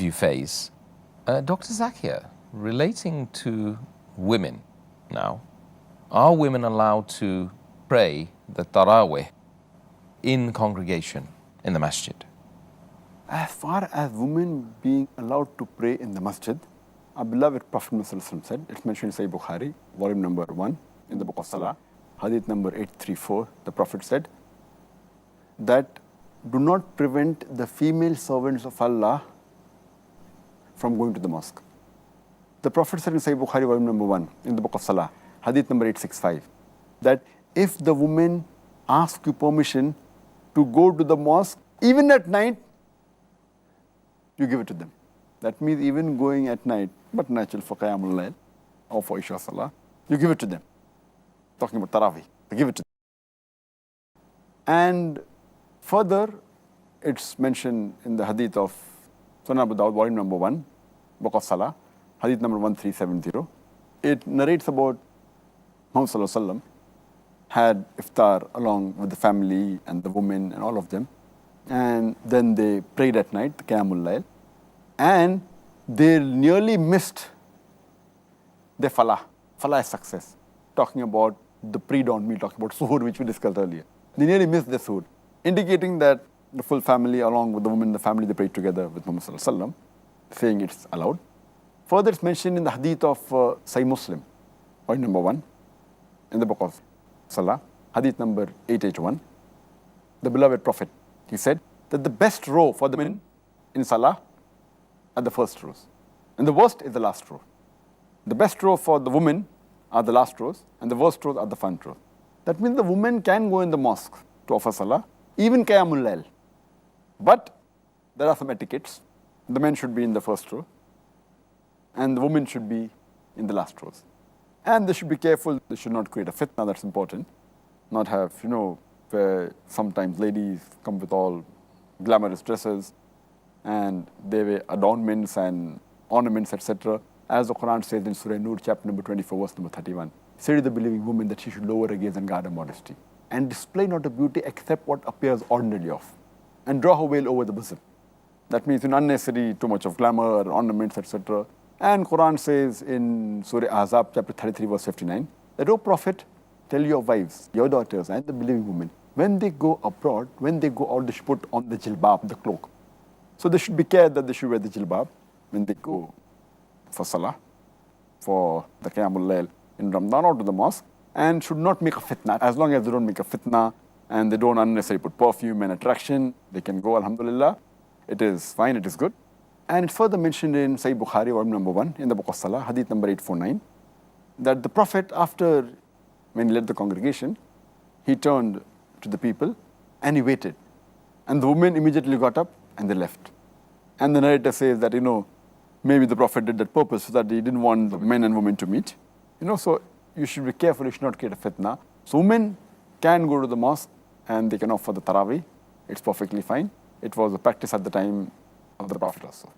you face. Dr. Zakir, relating to women now, are women allowed to pray the taraweeh in congregation in the masjid? As far as women being allowed to pray in the masjid, our beloved Prophet Muhammad said, it's mentioned in Sahih Bukhari, volume number 1, in the book of Salah, hadith number 834, the Prophet said that do not prevent the female servants of Allah from going to the mosque. The Prophet said in Sahih Bukhari, volume number 1, in the book of Salah, hadith number 865, that if the women ask you permission to go to the mosque, even at night, you give it to them. That means even going at night, but natural for Qiyamul Layl or for Isha Salah, you give it to them. Talking about taraweeh, you give it to them. And further, it's mentioned in the hadith of Sunan Abu Dawud, volume number 1, book of Salah, hadith number 1370. It narrates about Muhammad Sallallahu Alaihi Wasallam had iftar along with the family and the women and all of them. And then they prayed at night, the Qiyamul Layl. And they nearly missed their falah. Falah is success. Talking about the pre-dawn meal, talking about suhoor, which we discussed earlier. They nearly missed their suhoor, indicating that the full family, along with the women in the family, they prayed together with Muhammad Sallallahu Alaihi Wasallam, saying it's allowed. Further, it's mentioned in the hadith of Sahih Muslim, point number 1, in the book of Salah, hadith number 881. The beloved Prophet, he said that the best row for the men in Salah are the first rows, and the worst is the last row. The best row for the women are the last rows, and the worst rows are the front rows. That means the women can go in the mosque to offer Salah, even Qiyamul Layl. But there are some etiquettes. The men should be in the first row, and the women should be in the last rows. And they should be careful, they should not create a fitna, that's important. Not have, where sometimes ladies come with all glamorous dresses, and they wear adornments and ornaments, etc. As the Quran says in Surah Nur, chapter number 24, verse number 31. Say to the believing woman that she should lower her gaze and guard her modesty, and display not her beauty except what appears ordinarily of, and draw her veil over the bosom. That means unnecessary, too much of glamour, ornaments, etc. And Quran says in Surah Ahzab, chapter 33, verse 59, that, O Prophet, tell your wives, your daughters, and the believing women, when they go abroad, when they go out, they should put on the jilbab, the cloak. So they should be careful that they should wear the jilbab when they go for Salah, for the Qiyamul Layl in Ramadan or to the mosque, and should not make a fitna. As long as they don't make a fitna and they don't unnecessarily put perfume and attraction, they can go, alhamdulillah. It is fine, it is good. And it's further mentioned in Sahih Bukhari, volume number 1, in the book of Salah, hadith number 849, that the Prophet, after when he led the congregation, he turned to the people and he waited. And the women immediately got up and they left. And the narrator says that, maybe the Prophet did that purpose so that he didn't want the men and women to meet. So you should be careful, you should not create a fitna. So women can go to the mosque and they can offer the taraweeh. It's perfectly fine. It was a practice at the time of the Prophet also.